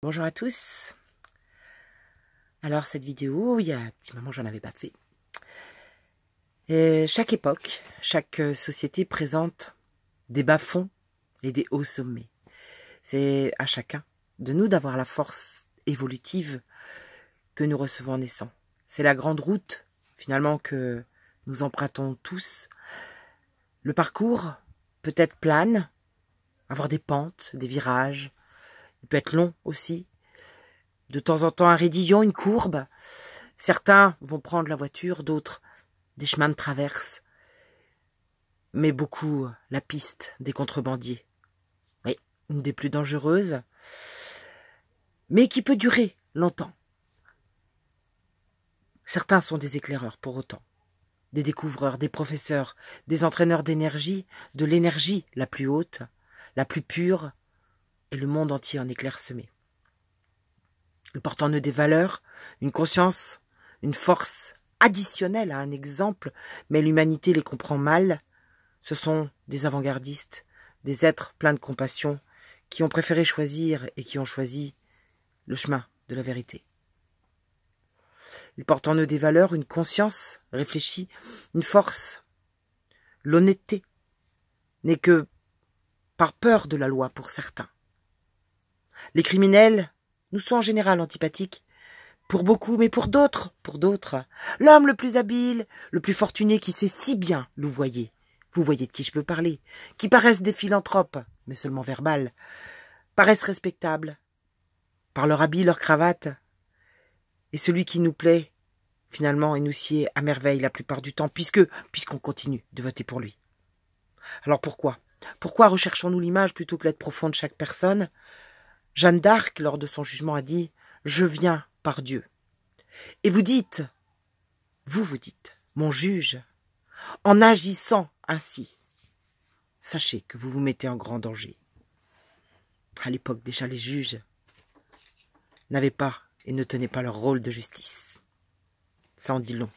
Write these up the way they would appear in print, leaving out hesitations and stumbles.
Bonjour à tous. Alors cette vidéo, il y a un petit moment j'en avais pas fait. Et chaque époque, chaque société présente des bas-fonds et des hauts sommets. C'est à chacun de nous d'avoir la force évolutive que nous recevons en naissant. C'est la grande route finalement que nous empruntons tous. Le parcours peut être plane, avoir des pentes, des virages. Il peut être long aussi. De temps en temps un raidillon, une courbe. Certains vont prendre la voiture, d'autres des chemins de traverse. Mais beaucoup la piste des contrebandiers. Oui, une des plus dangereuses, mais qui peut durer longtemps. Certains sont des éclaireurs pour autant, des découvreurs, des professeurs, des entraîneurs d'énergie, de l'énergie la plus haute, la plus pure, et le monde entier en est clairsemé. Ils portent en eux des valeurs, une conscience, une force additionnelle à un exemple, mais l'humanité les comprend mal. Ce sont des avant-gardistes, des êtres pleins de compassion, qui ont préféré choisir et qui ont choisi le chemin de la vérité. Ils portent en eux des valeurs, une conscience réfléchie, une force. L'honnêteté n'est que par peur de la loi pour certains. Les criminels nous sont en général antipathiques, pour beaucoup, mais pour d'autres, l'homme le plus habile, le plus fortuné qui sait si bien louvoyer. Vous voyez de qui je peux parler, qui paraissent des philanthropes, mais seulement verbales, paraissent respectables, par leur habit, leur cravate, et celui qui nous plaît, finalement, et nous sied à merveille la plupart du temps, puisqu'on continue de voter pour lui. Alors pourquoi recherchons-nous l'image plutôt que l'être profond de chaque personne? Jeanne d'Arc, lors de son jugement, a dit « Je viens par Dieu ». Et vous dites, mon juge, en agissant ainsi, sachez que vous vous mettez en grand danger. À l'époque, déjà, les juges n'avaient pas et ne tenaient pas leur rôle de justice. Ça en dit long.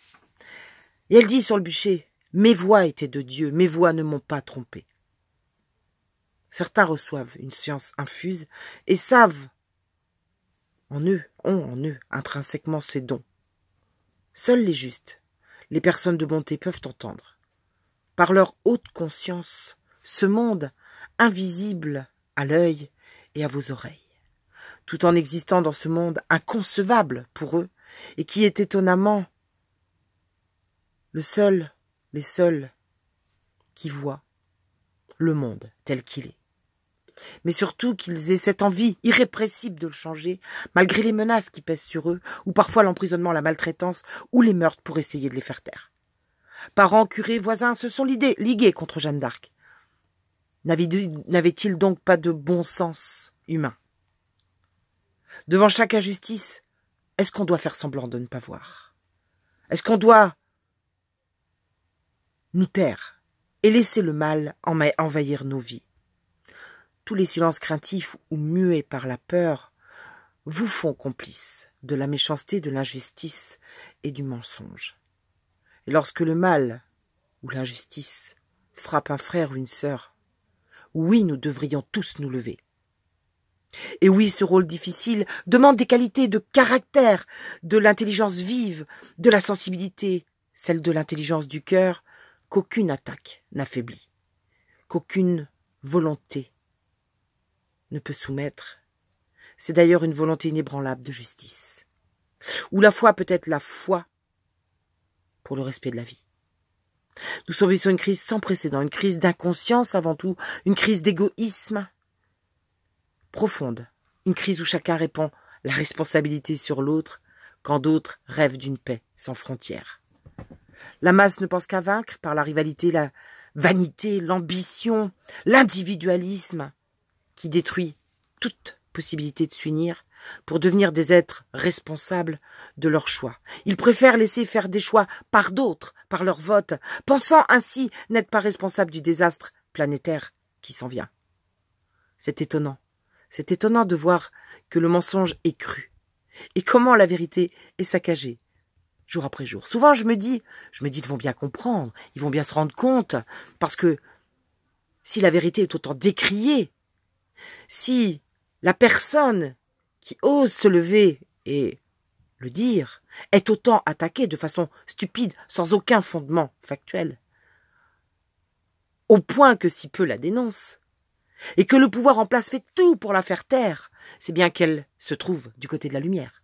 Et elle dit sur le bûcher, « Mes voix étaient de Dieu, mes voix ne m'ont pas trompé. » Certains reçoivent une science infuse et savent, ont en eux intrinsèquement ces dons. Seuls les justes, les personnes de bonté peuvent entendre, par leur haute conscience, ce monde invisible à l'œil et à vos oreilles, tout en existant dans ce monde inconcevable pour eux et qui est étonnamment les seuls qui voient le monde tel qu'il est. Mais surtout qu'ils aient cette envie irrépressible de le changer, malgré les menaces qui pèsent sur eux, ou parfois l'emprisonnement, la maltraitance, ou les meurtres pour essayer de les faire taire. Parents, curés, voisins se sont ligués contre Jeanne d'Arc. N'avait-il donc pas de bon sens humain? Devant chaque injustice, est-ce qu'on doit faire semblant de ne pas voir? Est-ce qu'on doit nous taire et laisser le mal envahir nos vies? Tous les silences craintifs ou muets par la peur vous font complices de la méchanceté, de l'injustice et du mensonge. Et lorsque le mal ou l'injustice frappe un frère ou une sœur, oui, nous devrions tous nous lever. Et oui, ce rôle difficile demande des qualités de caractère, de l'intelligence vive, de la sensibilité, celle de l'intelligence du cœur, qu'aucune attaque n'affaiblit, qu'aucune volonté ne peut soumettre. C'est d'ailleurs une volonté inébranlable de justice. Ou la foi peut être la foi pour le respect de la vie. Nous subissons une crise sans précédent, une crise d'inconscience avant tout, une crise d'égoïsme profonde, une crise où chacun répand la responsabilité sur l'autre, quand d'autres rêvent d'une paix sans frontières. La masse ne pense qu'à vaincre par la rivalité, la vanité, l'ambition, l'individualisme, qui détruit toute possibilité de s'unir pour devenir des êtres responsables de leurs choix. Ils préfèrent laisser faire des choix par d'autres, par leur vote, pensant ainsi n'être pas responsables du désastre planétaire qui s'en vient. C'est étonnant de voir que le mensonge est cru et comment la vérité est saccagée, jour après jour. Souvent je me dis, ils vont bien comprendre, ils vont bien se rendre compte, parce que si la vérité est autant décriée, si la personne qui ose se lever et le dire est autant attaqué de façon stupide, sans aucun fondement factuel, au point que si peu la dénonce, et que le pouvoir en place fait tout pour la faire taire, c'est bien qu'elle se trouve du côté de la lumière.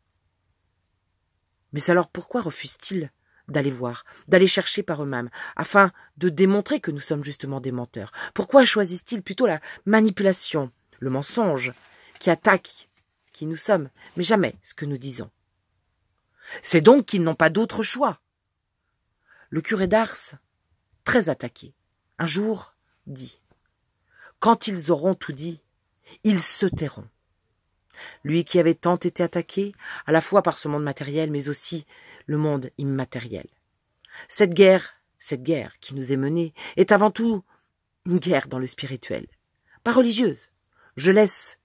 Mais alors pourquoi refusent-ils d'aller voir, d'aller chercher par eux-mêmes, afin de démontrer que nous sommes justement des menteurs? Pourquoi choisissent-ils plutôt la manipulation, le mensonge, qui attaque qui nous sommes, mais jamais ce que nous disons? C'est donc qu'ils n'ont pas d'autre choix. Le curé d'Ars, très attaqué, un jour dit « Quand ils auront tout dit, ils se tairont ». Lui qui avait tant été attaqué, à la fois par ce monde matériel, mais aussi le monde immatériel. Cette guerre qui nous est menée, est avant tout une guerre dans le spirituel, pas religieuse. Je laisse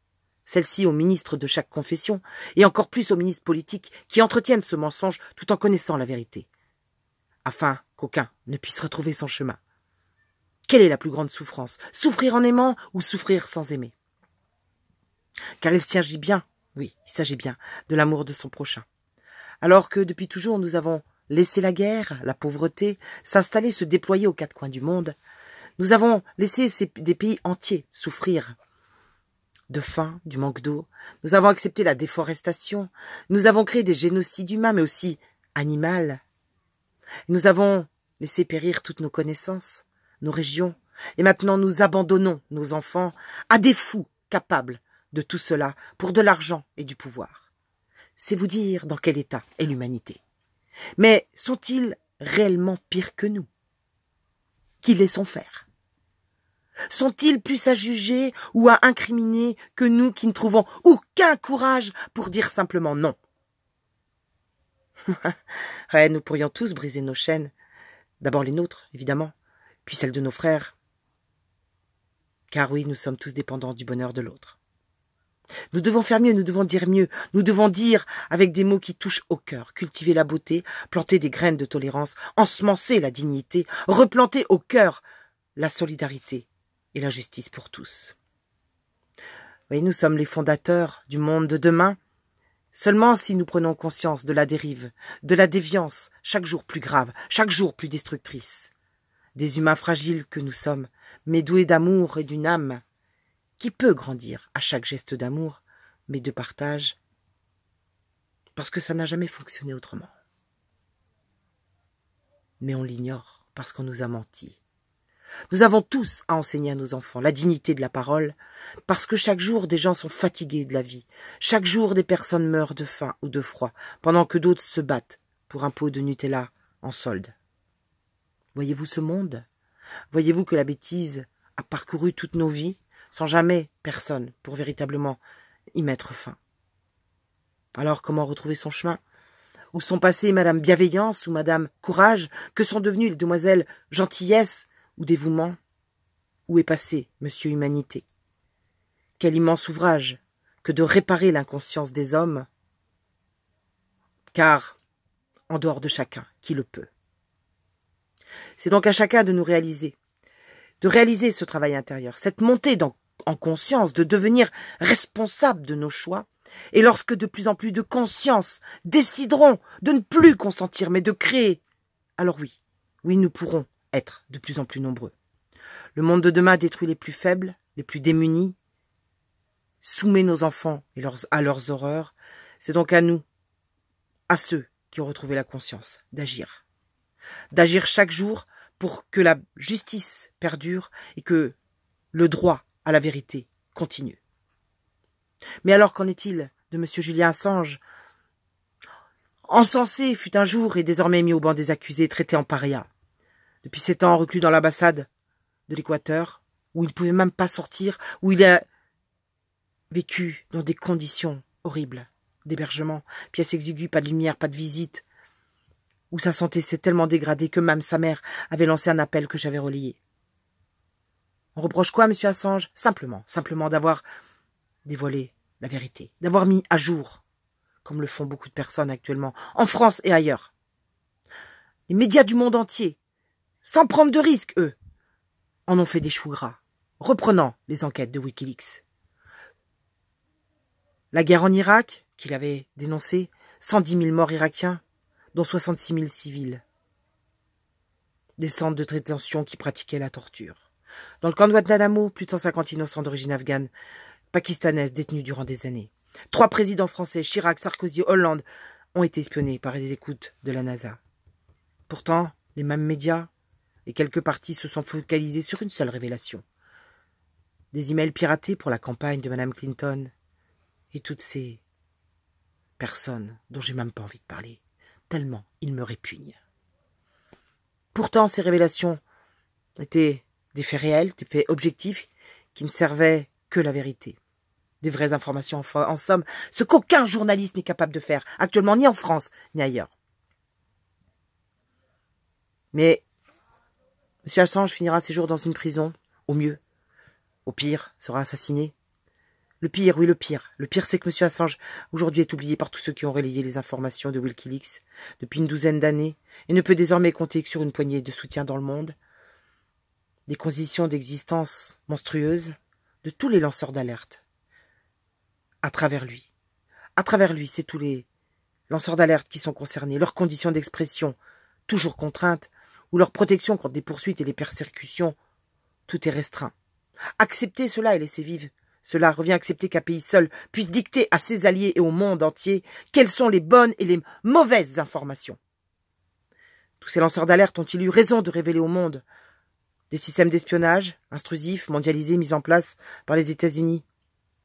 celle-ci aux ministres de chaque confession, et encore plus aux ministres politiques qui entretiennent ce mensonge tout en connaissant la vérité, afin qu'aucun ne puisse retrouver son chemin. Quelle est la plus grande souffrance? Souffrir en aimant ou souffrir sans aimer? Car il s'agit bien, oui, il s'agit bien de l'amour de son prochain. Alors que depuis toujours nous avons laissé la guerre, la pauvreté, s'installer, se déployer aux quatre coins du monde, nous avons laissé des pays entiers souffrir de faim, du manque d'eau, nous avons accepté la déforestation, nous avons créé des génocides humains, mais aussi animaux. Nous avons laissé périr toutes nos connaissances, nos régions, et maintenant nous abandonnons nos enfants à des fous capables de tout cela pour de l'argent et du pouvoir. C'est vous dire dans quel état est l'humanité. Mais sont-ils réellement pires que nous, qui laissons faire? Sont-ils plus à juger ou à incriminer que nous qui ne trouvons aucun courage pour dire simplement non? Ouais, nous pourrions tous briser nos chaînes, d'abord les nôtres, évidemment, puis celles de nos frères. Car oui, nous sommes tous dépendants du bonheur de l'autre. Nous devons faire mieux, nous devons dire mieux, nous devons dire avec des mots qui touchent au cœur, cultiver la beauté, planter des graines de tolérance, ensemencer la dignité, replanter au cœur la solidarité et la justice pour tous. Oui, nous sommes les fondateurs du monde de demain, seulement si nous prenons conscience de la dérive, de la déviance, chaque jour plus grave, chaque jour plus destructrice. Des humains fragiles que nous sommes, mais doués d'amour et d'une âme, qui peut grandir à chaque geste d'amour, mais de partage, parce que ça n'a jamais fonctionné autrement. Mais on l'ignore parce qu'on nous a menti. Nous avons tous à enseigner à nos enfants la dignité de la parole, parce que chaque jour des gens sont fatigués de la vie, chaque jour des personnes meurent de faim ou de froid, pendant que d'autres se battent pour un pot de Nutella en solde. Voyez-vous ce monde? Voyez-vous que la bêtise a parcouru toutes nos vies, sans jamais personne pour véritablement y mettre fin? Alors comment retrouver son chemin? Où sont passées Madame Bienveillance ou Madame Courage? Que sont devenues les demoiselles Gentillesse ou Dévouement? Où est passé Monsieur Humanité? Quel immense ouvrage que de réparer l'inconscience des hommes, car en dehors de chacun qui le peut. C'est donc à chacun de nous réaliser, ce travail intérieur, cette montée en conscience, de devenir responsable de nos choix, et lorsque de plus en plus de conscience décideront de ne plus consentir, mais de créer, alors oui, nous pourrons être de plus en plus nombreux. Le monde de demain détruit les plus faibles, les plus démunis, soumet nos enfants à leurs horreurs. C'est donc à nous, à ceux qui ont retrouvé la conscience, d'agir. D'agir chaque jour pour que la justice perdure et que le droit à la vérité continue. Mais alors qu'en est-il de M. Julian Assange? Encensé fut un jour et désormais mis au banc des accusés, traité en paria. Depuis 7 ans reclus dans l'ambassade de l'Équateur, où il ne pouvait même pas sortir, où il a vécu dans des conditions horribles d'hébergement, pièces exiguës, pas de lumière, pas de visite, où sa santé s'est tellement dégradée que même sa mère avait lancé un appel que j'avais relayé. On reproche quoi, monsieur Assange? Simplement d'avoir dévoilé la vérité, d'avoir mis à jour, comme le font beaucoup de personnes actuellement, en France et ailleurs. Les médias du monde entier, sans prendre de risques, eux, en ont fait des choux gras, reprenant les enquêtes de Wikileaks. La guerre en Irak, qu'il avait dénoncée, 110 000 morts irakiens, dont 66 000 civils. Des centres de détention qui pratiquaient la torture. Dans le camp de Guantanamo, plus de 150 innocents d'origine afghane, pakistanaise, détenus durant des années. 3 présidents français, Chirac, Sarkozy, Hollande, ont été espionnés par les écoutes de la NASA. Pourtant, les mêmes médias et quelques partis se sont focalisés sur une seule révélation. Des emails piratés pour la campagne de Mme Clinton et toutes ces personnes dont j'ai même pas envie de parler, tellement ils me répugnent. Pourtant, ces révélations étaient des faits réels, des faits objectifs qui ne servaient que la vérité. Des vraies informations en somme, ce qu'aucun journaliste n'est capable de faire, actuellement ni en France, ni ailleurs. Mais M. Assange finira ses jours dans une prison, au mieux. Au pire, sera assassiné. Le pire, oui le pire. Le pire, c'est que M. Assange, aujourd'hui, est oublié par tous ceux qui ont relayé les informations de Wikileaks depuis une douzaine d'années et ne peut désormais compter que sur une poignée de soutien dans le monde. Des conditions d'existence monstrueuses de tous les lanceurs d'alerte. À travers lui. À travers lui, c'est tous les lanceurs d'alerte qui sont concernés, leurs conditions d'expression, toujours contraintes, ou leur protection contre des poursuites et des persécutions, tout est restreint. Accepter cela et laisser vivre, cela revient à accepter qu'un pays seul puisse dicter à ses alliés et au monde entier quelles sont les bonnes et les mauvaises informations. Tous ces lanceurs d'alerte ont-ils eu raison de révéler au monde des systèmes d'espionnage intrusifs, mondialisés, mis en place par les États-Unis,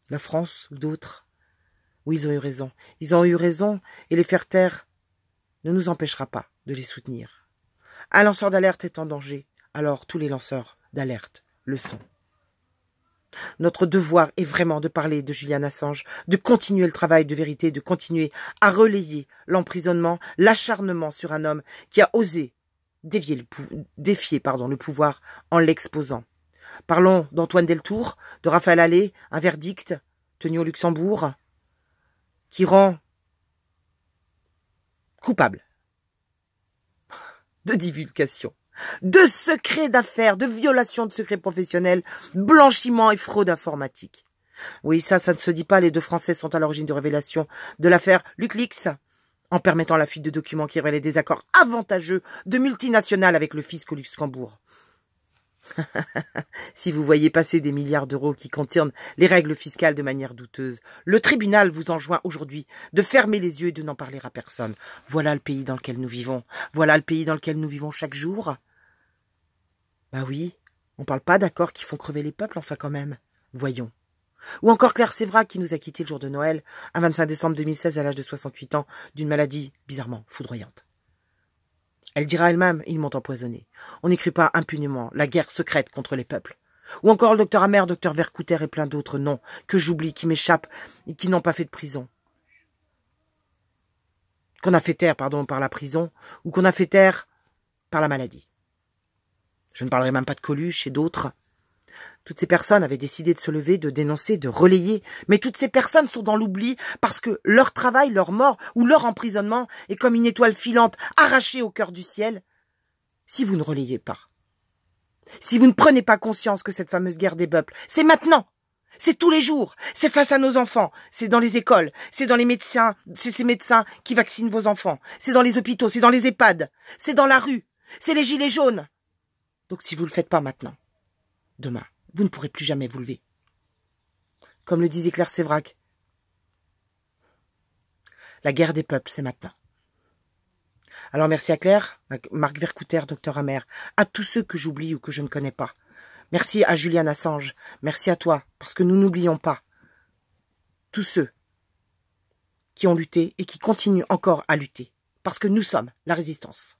la France ou d'autres? Oui, ils ont eu raison. Ils ont eu raison et les faire taire ne nous empêchera pas de les soutenir. Un lanceur d'alerte est en danger, alors tous les lanceurs d'alerte le sont. Notre devoir est vraiment de parler de Julian Assange, de continuer le travail de vérité, de continuer à relayer l'emprisonnement, l'acharnement sur un homme qui a osé défier le pouvoir en l'exposant. Parlons d'Antoine Deltour, de Raphaël Allais, un verdict tenu au Luxembourg qui rend coupable de divulgation, de secrets d'affaires, de violation de secrets professionnels, blanchiment et fraude informatique. Oui, ça ne se dit pas, les 2 Français sont à l'origine de révélation de l'affaire LuxLeaks, en permettant la fuite de documents qui révélaient des accords avantageux de multinationales avec le fisc au Luxembourg. Si vous voyez passer des milliards d'euros qui contournent les règles fiscales de manière douteuse, le tribunal vous enjoint aujourd'hui de fermer les yeux et de n'en parler à personne. Voilà le pays dans lequel nous vivons. Voilà le pays dans lequel nous vivons chaque jour. Bah oui, on parle pas d'accords qui font crever les peuples, enfin quand même. Voyons. Ou encore Claire Sévrac qui nous a quittés le jour de Noël, un 25 décembre 2016 à l'âge de 68 ans, d'une maladie bizarrement foudroyante. Elle dira elle-même, ils m'ont empoisonné. On n'écrit pas impunément la guerre secrète contre les peuples. Ou encore le docteur Amer, docteur Vercouter et plein d'autres noms que j'oublie, qui m'échappent et qui n'ont pas fait de prison. Qu'on a fait taire, par la prison, ou qu'on a fait taire par la maladie. Je ne parlerai même pas de Coluche et d'autres. Toutes ces personnes avaient décidé de se lever, de dénoncer, de relayer, mais toutes ces personnes sont dans l'oubli parce que leur travail, leur mort ou leur emprisonnement est comme une étoile filante arrachée au cœur du ciel. Si vous ne relayez pas, si vous ne prenez pas conscience que cette fameuse guerre des peuples, c'est maintenant, c'est tous les jours, c'est face à nos enfants, c'est dans les écoles, c'est dans les médecins, c'est ces médecins qui vaccinent vos enfants, c'est dans les hôpitaux, c'est dans les EHPAD, c'est dans la rue, c'est les gilets jaunes. Donc si vous ne le faites pas maintenant, demain, vous ne pourrez plus jamais vous lever. Comme le disait Claire Sévrac, la guerre des peuples, c'est maintenant. Alors merci à Claire, à Marc Vercouter, docteur Amer, à tous ceux que j'oublie ou que je ne connais pas. Merci à Julian Assange, merci à toi, parce que nous n'oublions pas tous ceux qui ont lutté et qui continuent encore à lutter, parce que nous sommes la résistance.